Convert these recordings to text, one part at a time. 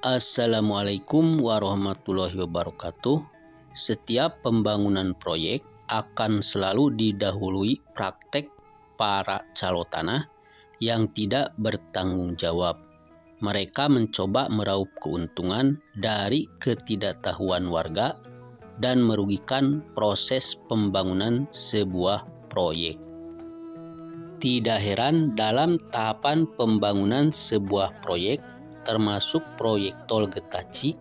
Assalamualaikum warahmatullahi wabarakatuh. Setiap pembangunan proyek akan selalu didahului praktek para calo tanah yang tidak bertanggung jawab. Mereka mencoba meraup keuntungan dari ketidaktahuan warga dan merugikan proses pembangunan sebuah proyek. Tidak heran dalam tahapan pembangunan sebuah proyek, termasuk proyek tol Getaci,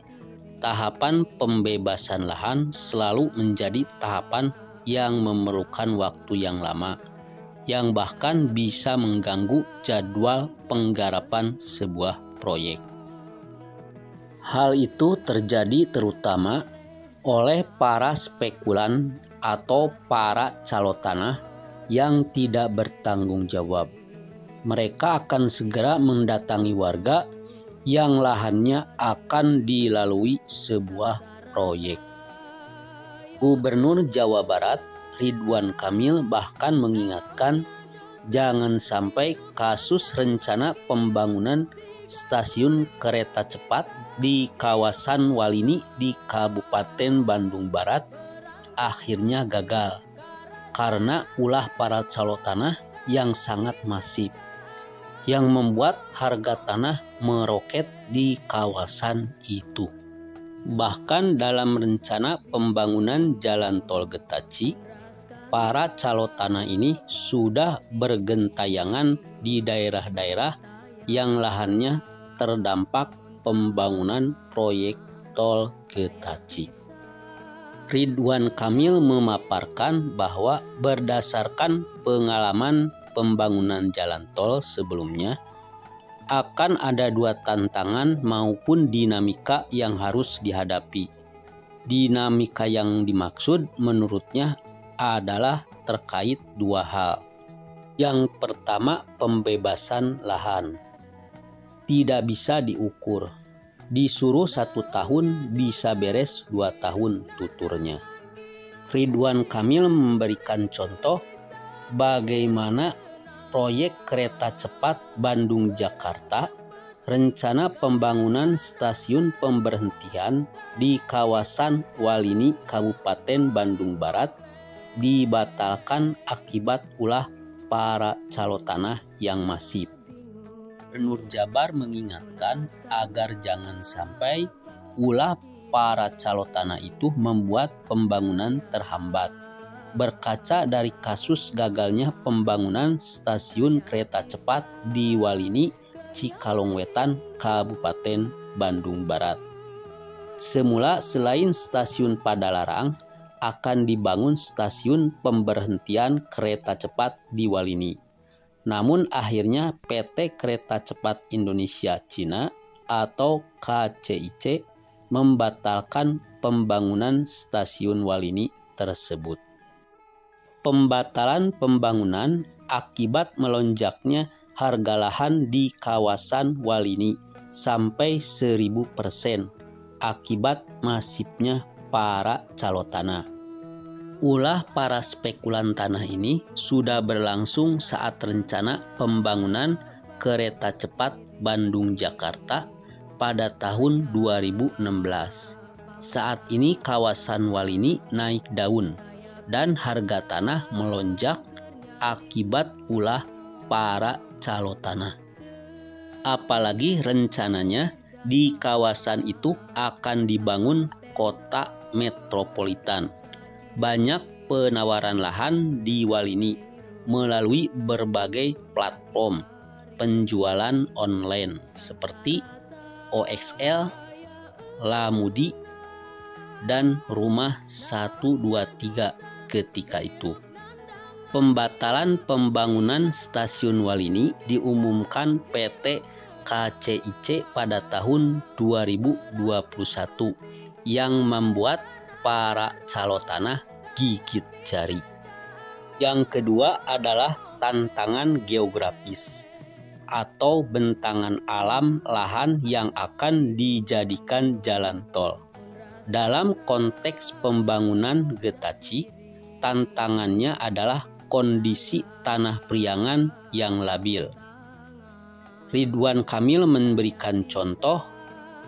tahapan pembebasan lahan selalu menjadi tahapan yang memerlukan waktu yang lama, yang bahkan bisa mengganggu jadwal penggarapan sebuah proyek. Hal itu terjadi terutama oleh para spekulan atau para calo tanah yang tidak bertanggung jawab. Mereka akan segera mendatangi warga yang lahannya akan dilalui sebuah proyek. Gubernur Jawa Barat Ridwan Kamil bahkan mengingatkan jangan sampai kasus rencana pembangunan stasiun kereta cepat di kawasan Walini di Kabupaten Bandung Barat akhirnya gagal karena ulah para calo tanah yang sangat masif, yang membuat harga tanah meroket di kawasan itu. Bahkan dalam rencana pembangunan jalan tol Getaci, para calo tanah ini sudah bergentayangan di daerah-daerah yang lahannya terdampak pembangunan proyek tol Getaci. Ridwan Kamil memaparkan bahwa berdasarkan pengalaman pembangunan jalan tol sebelumnya, akan ada dua tantangan maupun dinamika yang harus dihadapi. Dinamika yang dimaksud menurutnya adalah terkait dua hal. Yang pertama, pembebasan lahan. Tidak bisa diukur. Disuruh 1 tahun bisa beres 2 tahun tuturnya. Ridwan Kamil memberikan contoh bagaimana proyek kereta cepat Bandung-Jakarta, rencana pembangunan stasiun pemberhentian di kawasan Walini, Kabupaten Bandung Barat, dibatalkan akibat ulah para calo tanah yang masif. Gubernur Jabar mengingatkan agar jangan sampai ulah para calo tanah itu membuat pembangunan terhambat. Berkaca dari kasus gagalnya pembangunan stasiun kereta cepat di Walini, Cikalongwetan, Kabupaten Bandung Barat. Semula selain stasiun Padalarang, akan dibangun stasiun pemberhentian kereta cepat di Walini. Namun akhirnya PT Kereta Cepat Indonesia Cina atau KCIC membatalkan pembangunan stasiun Walini tersebut. Pembatalan pembangunan akibat melonjaknya harga lahan di kawasan Walini sampai 1000% akibat masifnya para calo tanah. Ulah para spekulan tanah ini sudah berlangsung saat rencana pembangunan kereta cepat Bandung-Jakarta pada tahun 2016. Saat ini kawasan Walini naik daun dan harga tanah melonjak akibat ulah para calo tanah. Apalagi rencananya di kawasan itu akan dibangun kota metropolitan. Banyak penawaran lahan di Walini melalui berbagai platform penjualan online seperti OXL, Lamudi, dan Rumah 123 ketika itu. Pembatalan pembangunan stasiun Walini diumumkan PT KCIC pada tahun 2021 yang membuat para calo tanah gigit jari. Yang kedua adalah tantangan geografis atau bentangan alam lahan yang akan dijadikan jalan tol. Dalam konteks pembangunan Getaci, tantangannya adalah kondisi tanah priangan yang labil. Ridwan Kamil memberikan contoh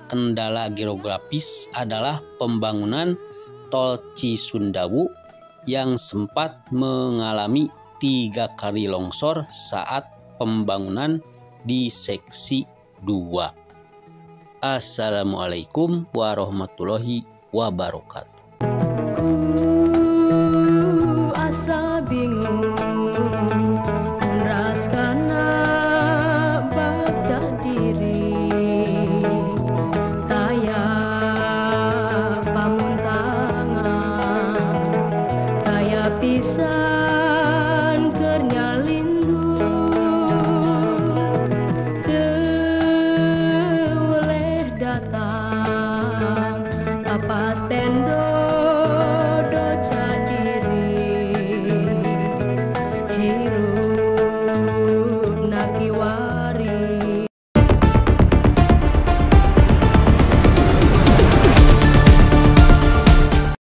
kendala geografis adalah pembangunan Tol Cisundawu yang sempat mengalami 3 kali longsor saat pembangunan di seksi 2. Assalamualaikum warahmatullahi wabarakatuh. Asa bingung menraskan baca diri kayak pamuntangan kayak pisan kernyalindung teu boleh datang apa stendo